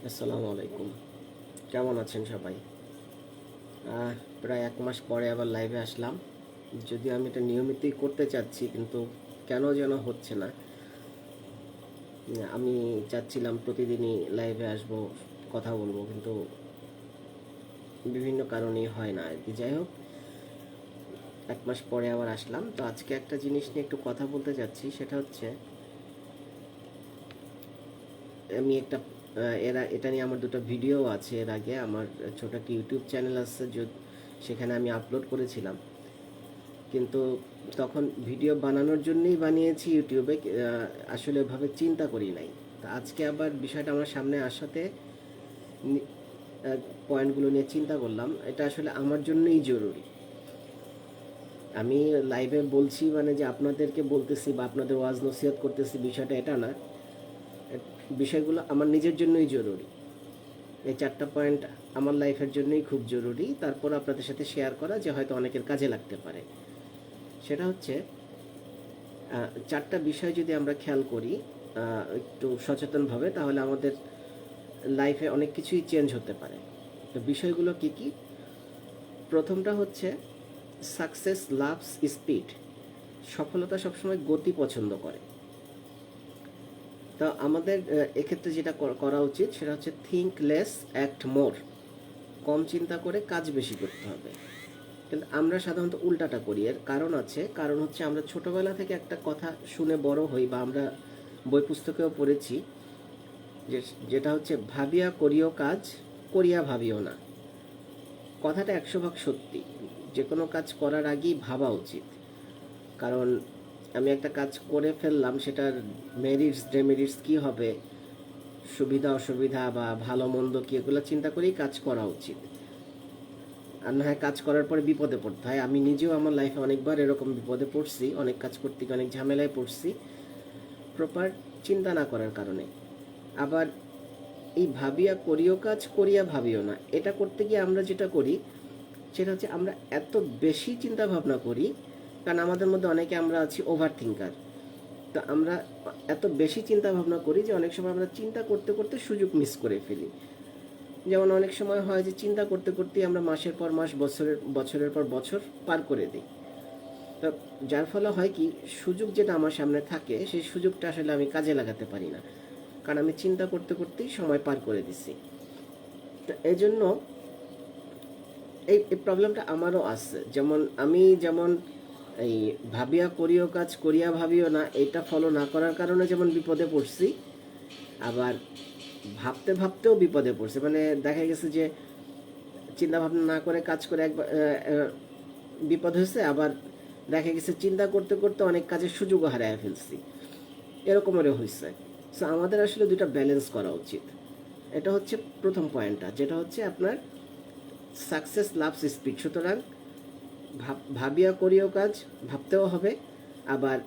আসসালামু আলাইকুম। কেমন আছেন সবাই? প্রায় 1 মাস পরে আবার লাইভে আসলাম। যদিও আমি এটা নিয়মিতই করতে চাচ্ছি, কিন্তু কেন যেন হচ্ছে না। আমি চাচ্ছিলাম প্রতিদিনই লাইভে আসব, কথা বলবো, কিন্তু বিভিন্ন কারণেই হয় না আরকি। যাই হোক, 1 মাস পরে আবার আসলাম। তো আজকে একটা জিনিস নিয়ে একটু কথা বলতে চাচ্ছি। সেটা হচ্ছে, আমি একটা এটা নিয়ে আমার 2টা ভিডিও আছে। এর আগে আমার ছোট একটা ইউটিউব চ্যানেল আছে, সেখানে আমি আপলোড করেছিলাম। কিন্তু তখন ভিডিও বানানোর জন্যই বানিয়েছি ইউটিউবে, আসলে ওইভাবে চিন্তা করি নাই। তো আজকে আবার বিষয়টা আমার সামনে আসাতে পয়েন্টগুলো নিয়ে চিন্তা করলাম, এটা আসলে আমার জন্যই জরুরি। আমি লাইভে বলছি মানে যে আপনাদেরকে বলতেছি বা আপনাদের ওয়াজ নসিহত করতেছি, বিষয়টা এটা না। বিষয়গুলো আমার নিজের জন্যই জরুরি। এই 4টা পয়েন্ট আমার লাইফের জন্যই খুব জরুরি। তারপর আপনাদের সাথে শেয়ার করা, যে হয়তো অনেকের কাজে লাগতে পারে। সেটা হচ্ছে, 4টা বিষয় যদি আমরা খেয়াল করি একটু সচেতনভাবে, তাহলে আমাদের লাইফে অনেক কিছুই চেঞ্জ হতে পারে। তো বিষয়গুলো কি কি? প্রথমটা হচ্ছে, সাকসেস লাভস স্পিড। সফলতা সবসময় গতি পছন্দ করে। তো আমাদের এক্ষেত্রে যেটা করা উচিত সেটা হচ্ছে, থিঙ্ক লেস অ্যাক্ট মোর। কম চিন্তা করে কাজ বেশি করতে হবে। কিন্তু আমরা সাধারণত উল্টাটা করি। এর কারণ আছে। কারণ হচ্ছে, আমরা ছোটবেলা থেকে একটা কথা শুনে বড় হই, বা আমরা বই পুস্তকেও পড়েছি, যেটা হচ্ছে, ভাবিয়া করিও কাজ, করিয়া ভাবিও না। কথাটা 100 ভাগ সত্যি। যে কোনো কাজ করার আগেই ভাবা উচিত। কারণ আমি একটা কাজ করে ফেললাম, সেটার মেরিটস ডেমেরিটস কী হবে, সুবিধা অসুবিধা বা ভালো মন্দ কী, এগুলো চিন্তা করেই কাজ করা উচিত। আর না হয় কাজ করার পরে বিপদে পড়তে হয়। আমি নিজেও আমার লাইফে অনেকবার এরকম বিপদে পড়ছি, অনেক কাজ করতে গিয়ে অনেক ঝামেলায় পড়ছি, প্রপার চিন্তা না করার কারণে। আবার এই ভাবিয়া করিও কাজ, করিয়া ভাবিও না, এটা করতে গিয়ে আমরা যেটা করি সেটা হচ্ছে, আমরা এত বেশি চিন্তা ভাবনা করি। কারণ আমাদের মধ্যে অনেকে আমরা আছি ওভার থিঙ্কার। তো আমরা এত বেশি চিন্তা ভাবনা করি যে অনেক সময় আমরা চিন্তা করতে করতে সুযোগ মিস করে ফেলি। যেমন অনেক সময় হয় যে চিন্তা করতে করতেই আমরা মাসের পর মাস, বছরের পর বছর পার করে দিই। তো যার ফলে হয় কি, সুযোগ যেটা আমার সামনে থাকে সেই সুযোগটা আসলে আমি কাজে লাগাতে পারি না, কারণ আমি চিন্তা করতে করতেই সময় পার করে দিছি। তো এই জন্য এই প্রবলেমটা আমারও আছে। যেমন এই ভাবিয়া করিও কাজ, করিয়া ভাবিও না, এইটা ফলো না করার কারণে যেমন বিপদে পড়ছি, আবার ভাবতে ভাবতেও বিপদে পড়ছে। মানে দেখা গেছে যে চিন্তা ভাবনা না করে কাজ করে একবার বিপদ হয়েছে, আবার দেখা গেছে চিন্তা করতে করতে অনেক কাজের সুযোগও হারিয়ে ফেলছি, এরকমেরও হয়েছে। সো আমাদের আসলে 2টা ব্যালেন্স করা উচিত। এটা হচ্ছে প্রথম পয়েন্টটা, যেটা হচ্ছে আপনার সাকসেস লাভস স্পিড। সুতরাং ভাবিয়া করিও কাজ, ভাবতেও হবে। আবার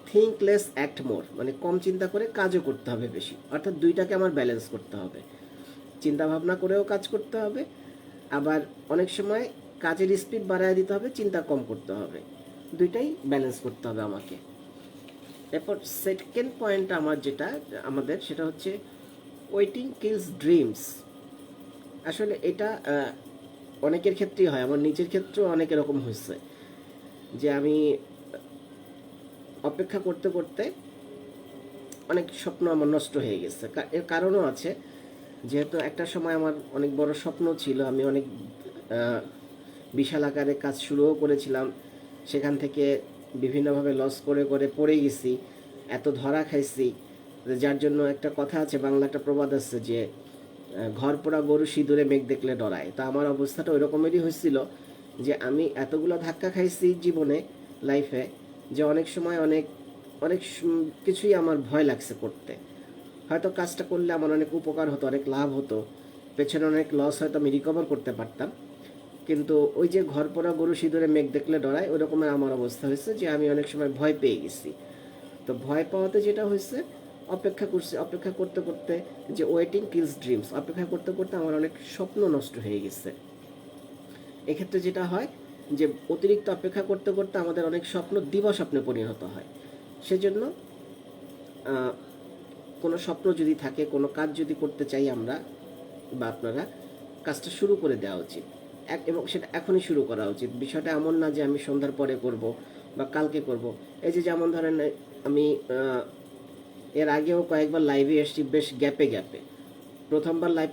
থিঙ্ক লেস অ্যাক্ট মোর, মানে কম চিন্তা করে কাজও করতে হবে বেশি। অর্থাৎ 2টাকে আমার ব্যালেন্স করতে হবে। চিন্তা ভাবনা করেও কাজ করতে হবে, আবার অনেক সময় কাজের স্পিড বাড়ায় দিতে হবে, চিন্তা কম করতে হবে। 2টাই ব্যালেন্স করতে হবে আমাকে। এরপর সেকেন্ড পয়েন্ট আমাদের সেটা হচ্ছে, ওয়েটিং কিলস ড্রিমস। আসলে এটা অনেকের ক্ষেত্রেই হয়, আমার নিজের ক্ষেত্রেও অনেক এরকম হয়েছে যে আমি অপেক্ষা করতে করতে অনেক স্বপ্ন আমার নষ্ট হয়ে গেছে। এর কারণও আছে। যেহেতু একটা সময় আমার অনেক বড় স্বপ্ন ছিল, আমি অনেক বিশাল আকারে কাজ শুরুও করেছিলাম, সেখান থেকে বিভিন্নভাবে লস করে করে পড়ে গেছি, এত ধরা খাইছি। যার জন্য একটা কথা আছে, বাংলা একটা প্রবাদ আছে যে, ঘর পোড়া গরু সিঁদুরে মেঘ দেখলে ডরায়। তো আমার অবস্থাটা ওই রকমেরই হয়েছিল, যে আমি এতগুলো ধাক্কা খাইছি জীবনে, লাইফে, যে অনেক সময় অনেক অনেক কিছুই আমার ভয় লাগছে করতে। হয়তো কাজটা করলে আমার অনেক উপকার হতো, অনেক লাভ হতো, পেছনে অনেক লস হয়তো আমি রিকভার করতে পারতাম। কিন্তু ওই যে ঘর পোড়া গরু সিঁদুরে মেঘ দেখলে ডরায়, ওই রকমের আমার অবস্থা হয়েছে যে আমি অনেক সময় ভয় পেয়ে গেছি। তো ভয় পাওয়াতে যেটা হয়েছে, অপেক্ষা করছি, অপেক্ষা করতে করতে, যে ওয়েটিং কিলস ড্রিমস, অপেক্ষা করতে করতে আমার অনেক স্বপ্ন নষ্ট হয়ে গেছে। এক্ষেত্রে যেটা হয় যে, অতিরিক্ত অপেক্ষা করতে করতে আমাদের অনেক স্বপ্ন দিবাস্বপ্নে পরিণত হয়। সেজন্য কোনো স্বপ্ন যদি থাকে, কোনো কাজ যদি করতে চাই আমরা বা আপনারা, কাজটা শুরু করে দেওয়া উচিত এবং সেটা এখনই শুরু করা উচিত। বিষয়টা এমন না যে আমি সন্ধ্যার পরে করব বা কালকে করব। এই যে যেমন ধরেন আমি এর আগেও কয়েকবার লাইভে এসেছি বেশ গ্যাপে গ্যাপে। প্রথমবার লাইভ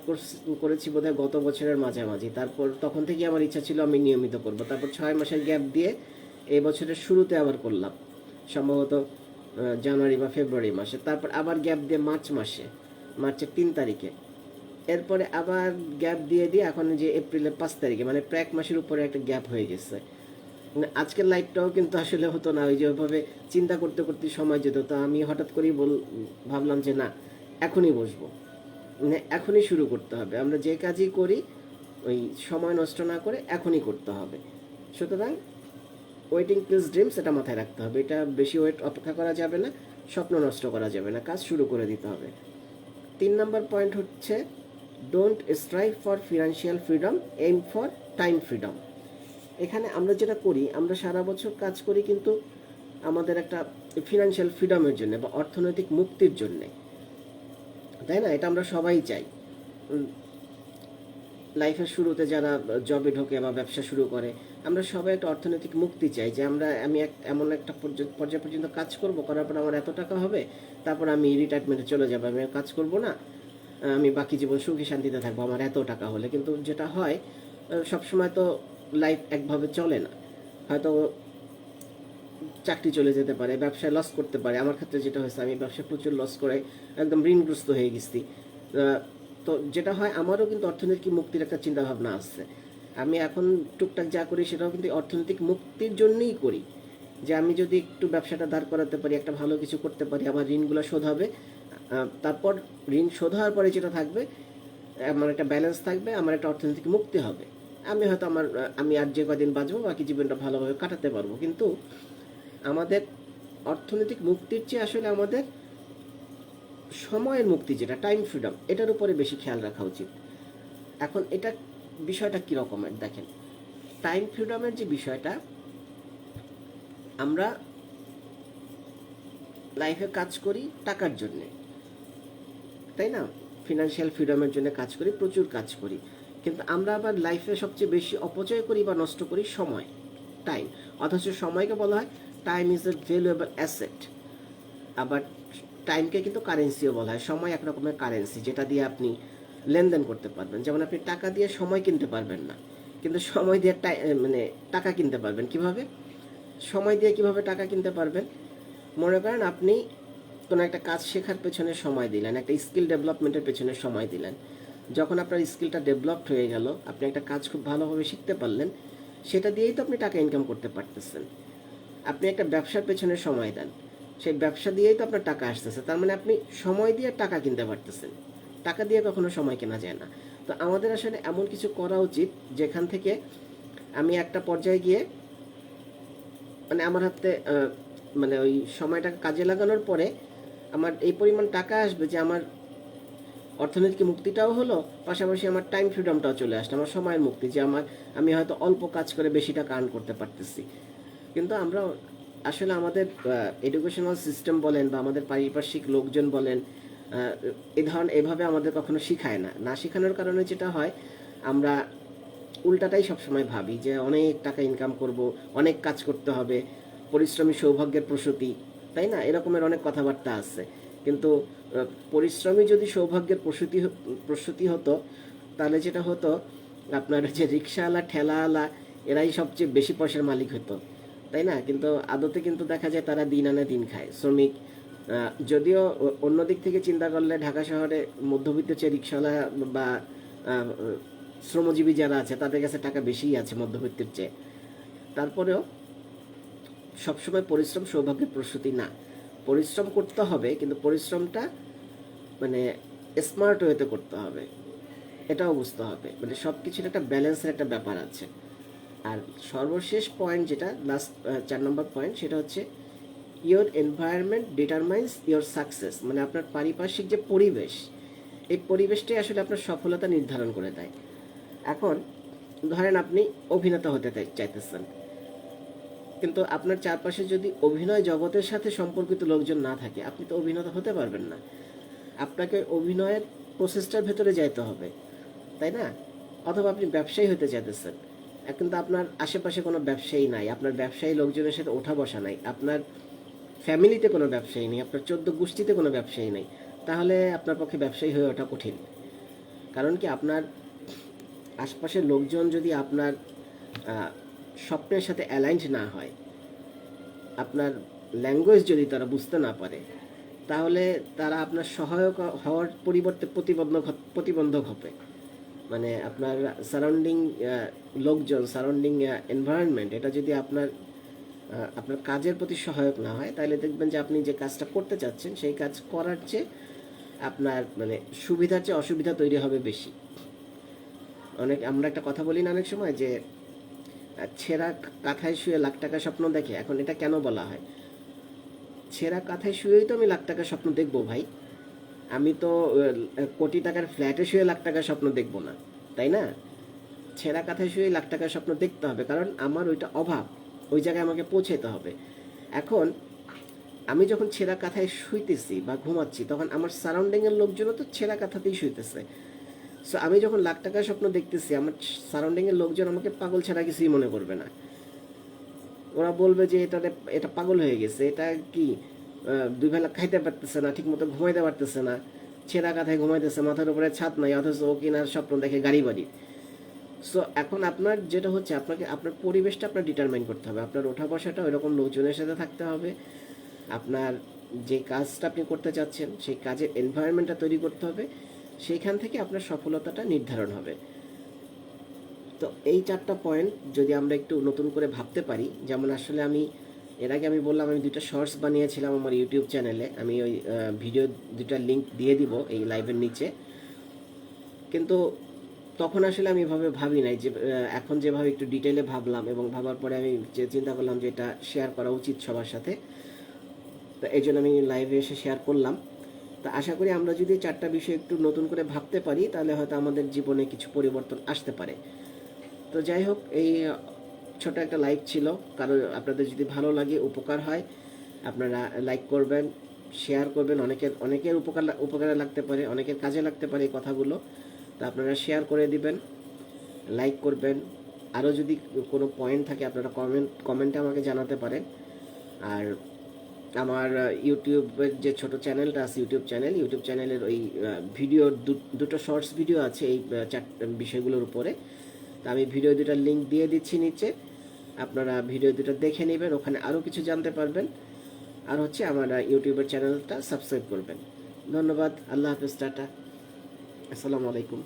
করেছি বোধহয় গত বছরের মাঝামাঝি। তারপর তখন থেকে আমার ইচ্ছা ছিল আমি নিয়মিত করব। তারপর 6 মাসের গ্যাপ দিয়ে এই বছরের শুরুতে আবার করলাম, সম্ভবত জানুয়ারি বা ফেব্রুয়ারি মাসে। তারপর আবার গ্যাপ দিয়ে মার্চের 3 তারিখে। এরপরে আবার গ্যাপ দিয়ে এখন যে এপ্রিলের 5 তারিখে, মানে প্রায় 1 মাসের উপরে একটা গ্যাপ হয়ে গেছে। মানে আজকের লাইভটাও কিন্তু আসলে হতো না, ওই যে ওইভাবে চিন্তা করতে করতে সময় যেত। তো আমি হঠাৎ করেই ভাবলাম যে না, এখনই বসবো, মানে এখনই শুরু করতে হবে। আমরা যে কাজই করি ওই সময় নষ্ট না করে এখনই করতে হবে। সুতরাং ওয়েটিং কিলস ড্রিমস, এটা মাথায় রাখতে হবে। এটা বেশি অপেক্ষা করা যাবে না, স্বপ্ন নষ্ট করা যাবে না, কাজ শুরু করে দিতে হবে। 3 নম্বর পয়েন্ট হচ্ছে don't strive for financial freedom, aim for time freedom. এখানে আমরা যেটা করি, আমরা সারা বছর কাজ করি কিন্তু আমাদের একটা ফিনান্সিয়াল ফ্রিডমের জন্য বা অর্থনৈতিক মুক্তির জন্যে, তাই না? এটা আমরা সবাই চাই। লাইফের শুরুতে যারা জবে ঢোকে বা ব্যবসা শুরু করে, আমরা সবাই একটা অর্থনৈতিক মুক্তি চাই যে আমি এমন একটা পর্যায় পর্যন্ত কাজ করব, করার পর আমার এত টাকা হবে, তারপর আমি রিটায়ারমেন্টে চলে যাবো, আমি আর কাজ করব না, আমি বাকি জীবন সুখী শান্তিতে থাকবো আমার এত টাকা হলে। কিন্তু যেটা হয়, সবসময় তো লাইফ একভাবে চলে না। হয়তো চাকরি চলে যেতে পারে, ব্যবসায় লস করতে পারে। আমার ক্ষেত্রে যেটা হয়েছে, আমি ব্যবসায় প্রচুর লস করে একদম ঋণগ্রস্ত হয়ে গেছি। তো যেটা হয়, আমারও কিন্তু অর্থনৈতিক মুক্তির একটা চিন্তাভাবনা আছে। আমি এখন টুকটাক যা করি সেটাও কিন্তু অর্থনৈতিক মুক্তির জন্যই করি, যে আমি যদি একটু ব্যবসাটা দাঁড় করাতে পারি, একটা ভালো কিছু করতে পারি, আমার ঋণগুলো শোধ হবে। তারপর ঋণ শোধ হওয়ার পরে যেটা থাকবে, আমার একটা ব্যালেন্স থাকবে, আমার একটা অর্থনৈতিক মুক্তি হবে। আমি হয়তো আমি আর যে কদিন বাঁচবো বাকি জীবনটা ভালোভাবে কাটাতে পারবো। কিন্তু আমাদের অর্থনৈতিক মুক্তির চেয়ে আসলে আমাদের সময়ের মুক্তি, যেটা টাইম ফ্রিডম, এটার উপরে বেশি খেয়াল রাখা উচিত। এখন এটা বিষয়টা কী রকমের দেখেন, টাইম ফ্রিডমের যে বিষয়টা, আমরা লাইফে কাজ করি টাকার জন্যে, তাই না? ফিনান্সিয়াল ফ্রিডমের জন্য কাজ করি, প্রচুর কাজ করি, কিন্তু আমরা আবার লাইফে সবচেয়ে বেশি অপচয় করি বা নষ্ট করি সময়, টাইম। অথচ সময়কে বলা হয় time is a valuable asset. আবার টাইমকে কিন্তু কারেন্সিও বলা হয়। সময় এক রকমের কারেন্সি, যেটা দিয়ে আপনি লেনদেন করতে পারবেন। যেমন আপনি টাকা দিয়ে সময় কিনতে পারবেন না, কিন্তু সময় দিয়ে মানে টাকা কিনতে পারবেন। কিভাবে সময় দিয়ে কিভাবে টাকা কিনতে পারবেন? মনে করেন আপনি কোনো একটা কাজ শেখার পেছনে সময় দিলেন, একটা স্কিল ডেভেলপমেন্টের পেছনে সময় দিলেন। যখন আপনার স্কিলটা ডেভেলপড হয়ে গেল, আপনি একটা কাজ খুব ভালোভাবে শিখতে পারলেন, সেটা দিয়েই তো আপনি টাকা ইনকাম করতে পারতেছেন। আপনি একটা ব্যবসার পেছনে সময় দেন, সেই ব্যবসা দিয়েই তো আপনার টাকা আসতেছে। তার মানে আপনি সময় দিয়ে টাকা কিনতে পারতেছেন, টাকা দিয়ে কখনো সময় কেনা যায় না। তো আমাদের আসলে এমন কিছু করা উচিত যেখান থেকে আমি একটা পর্যায়ে গিয়ে, মানে আমার হাতে মানে ওই সময়টা কাজে লাগানোর পরে আমার এই পরিমাণ টাকা আসবে যে আমার অর্থনৈতিক মুক্তিটাও হলো, পাশাপাশি আমার টাইম ফ্রিডমটাও চলে আসলো, আমার সময়ের মুক্তি, যে আমি হয়তো অল্প কাজ করে বেশি টাকা আর্ন করতে পারতেছি। কিন্তু আমরা আসলে আমাদের এডুকেশনাল সিস্টেম বলেন বা আমাদের পারিপার্শ্বিক লোকজন বলেন, এভাবে আমাদের কখনো শিখায় না। শেখানোর কারণে যেটা হয়, আমরা উল্টাটাই সবসময় ভাবি যে অনেক টাকা ইনকাম করব, অনেক কাজ করতে হবে, পরিশ্রমী সৌভাগ্যের প্রসূতি, তাই না? এরকমের অনেক কথাবার্তা আছে। কিন্তু পরিশ্রমী যদি সৌভাগ্যের প্রসূতি হতো, তাহলে যেটা হতো, আপনার যে রিক্সাওয়ালা ঠেলাওয়ালা এরাই সবচেয়ে বেশি পয়সার মালিক হতো, তাই না? কিন্তু আদতে কিন্তু দেখা যায় তারা দিন আনে দিন খায়, শ্রমিক। যদিও অন্য দিক থেকে চিন্তা করলে ঢাকা শহরে মধ্যবিত্ত চেয়ে রিক্সাওয়ালা বা শ্রমজীবী যারা আছে তাদের কাছে টাকা বেশিই আছে মধ্যবিত্তের চেয়ে। তারপরেও সবসময় পরিশ্রম সৌভাগ্যের প্রসূতি না। পরিশ্রম করতে হবে, কিন্তু পরিশ্রমটা মানে স্মার্ট ওয়েতে করতে হবে, এটাও বুঝতে হবে। মানে সব কিছুর একটা ব্যালেন্সের একটা ব্যাপার আছে। আর সর্বশেষ পয়েন্ট, যেটা লাস্ট 4 নম্বর পয়েন্ট, সেটা হচ্ছে your environment determines your success. মানে আপনার পারিপার্শ্বিক যে পরিবেশ, এই পরিবেশটাই আসলে আপনার সফলতা নির্ধারণ করে দেয়। এখন ধরেন আপনি অভিনেতা হতে চাইতেছেন, কিন্তু আপনার চারপাশে যদি অভিনয় জগতের সাথে সম্পর্কিত লোকজন না থাকে, আপনি তো অভিনেতা হতে পারবেন না। আপনাকে অভিনয়ের প্রসেসটার ভেতরে যাইতে হবে, তাই না? অথবা আপনি ব্যবসায়ী হতে চাইতেছেন, কিন্তু আপনার আশেপাশে কোনো ব্যবসায়ী নাই, আপনার ব্যবসায়ী লোকজনের সাথে ওঠা বসা নাই, আপনার ফ্যামিলিতে কোনো ব্যবসায়ী নেই, আপনার 14 গোষ্ঠীতে কোনো ব্যবসায়ী নেই, তাহলে আপনার পক্ষে ব্যবসায়ী হয়ে ওঠা কঠিন। কারণ কি, আপনার আশপাশের লোকজন যদি আপনার স্বপ্নের সাথে অ্যালাইন্ড না হয়, আপনার ল্যাঙ্গুয়েজ যদি তারা বুঝতে না পারে, তাহলে তারা আপনার সহায়ক হওয়ার পরিবর্তে প্রতিবন্ধক হবে। মানে আপনার সারাউন্ডিং লোকজন, সারাউন্ডিং এনভায়রনমেন্ট, এটা যদি আপনার কাজের প্রতি সহায়ক না হয়, তাহলে দেখবেন যে আপনি যে কাজটা করতে চাচ্ছেন সেই কাজ করার চেয়ে আপনার মানে সুবিধার চেয়ে অসুবিধা তৈরি হবে বেশি। আমরা একটা কথা বলি না অনেক সময় যে ছেঁড়া কাঁথায় শুয়ে লাখ টাকা স্বপ্ন দেখে। এখন এটা কেন বলা হয়? ছেঁড়া কাঁথায় শুয়েই তো আমি লাখ টাকার স্বপ্ন দেখবো ভাই। আমি তো কোটি টাকার ফ্ল্যাটে শুয়ে লাখ টাকার স্বপ্ন দেখবো না, তাই না? ছেঁড়া কাঁথায় শুয়ে লাখ টাকার স্বপ্ন দেখতে হবে, কারণ আমার ওইটা অভাব, ওই জায়গায় আমাকে পৌঁছাতে হবে। এখন আমি যখন ছেঁড়া কাঁথায় শুইতেছি বা ঘুমাচ্ছি, তখন আমার সারাউন্ডিংয়ের লোকজনও তো ছেঁড়া কাঁথাতেই শুইতেছে। সো আমি যখন লাখ টাকার স্বপ্ন দেখতেছি, আমার সারাউন্ডিংয়ের লোকজন আমাকে পাগল ছাড়া কিছুই মনে করবে না। ওরা বলবে যে এটা পাগল হয়ে গেছে, এটা কি দুই বেলা খাইতে পারতেছে না, ঠিক মতো ঘুমাইতে পারতেছে না, ছেঁড়া কাঁথায় ঘুমাইতেছে, মাথার উপরে ছাদ নাই, অথচ ও কিনার স্বপ্ন দেখে গাড়ি বাড়ি। সো এখন আপনার যেটা হচ্ছে, আপনাকে আপনার পরিবেশটা আপনার ডিটারমাইন করতে হবে। আপনার ওঠা বসাটা ওই রকম লোকজনের সাথে থাকতে হবে। আপনার যে কাজটা আপনি করতে চাচ্ছেন সেই কাজের এনভায়রনমেন্টটা তৈরি করতে হবে। সেইখান থেকে আপনার সফলতাটা নির্ধারণ হবে। তো এই 4টা পয়েন্ট যদি আমরা একটু নতুন করে ভাবতে পারি, যেমন আসলে এর আগে আমি বললাম আমি 2টা শর্টস বানিয়েছিলাম আমার ইউটিউব চ্যানেলে। আমি ওই ভিডিও 2টার লিঙ্ক দিয়ে দিব এই লাইভের নিচে। কিন্তু তখন আসলে আমি এভাবে ভাবি নাই, যে এখন যেভাবে একটু ডিটেলে ভাবলাম, এবং ভাবার পরে আমি যে চিন্তা করলাম যে এটা শেয়ার করা উচিত সবার সাথে। তো এই জন্য আমি লাইভে এসে শেয়ার করলাম। তো আশা করি আমরা যদি 4টা বিষয় একটু নতুন করে ভাবতে পারি, তাহলে হয়তো আমাদের জীবনে কিছু পরিবর্তন আসতে পারে। তো যাই হোক, এই ছোট একটা লাইভ ছিল। কারণ আপনাদের যদি ভালো লাগে, উপকার হয়, আপনারা লাইক করবেন, শেয়ার করবেন। অনেকের উপকারে লাগতে পারে, অনেকের কাজে লাগতে পারে এই কথাগুলো। তো আপনারা শেয়ার করে দিবেন, লাইক করবেন। আরও যদি কোনো পয়েন্ট থাকে আপনারা কমেন্টে আমাকে জানাতে পারেন। আর আমার ইউটিউবের যে ছোট চ্যানেলটা আছে, ইউটিউব চ্যানেলের ওই ভিডিও 2টো শর্টস ভিডিও আছে এই 4 বিষয়গুলোর উপরে। তা আমি ভিডিও 2টার লিঙ্ক দিয়ে দিচ্ছি নিচে, আপনারা ভিডিও 2টা দেখে নেবেন, ওখানে আরও কিছু জানতে পারবেন। আর হচ্ছে আমার ইউটিউবের চ্যানেলটা সাবস্ক্রাইব করবেন। ধন্যবাদ। আল্লাহ হাফেজ, টাটা, আসসালামু আলাইকুম।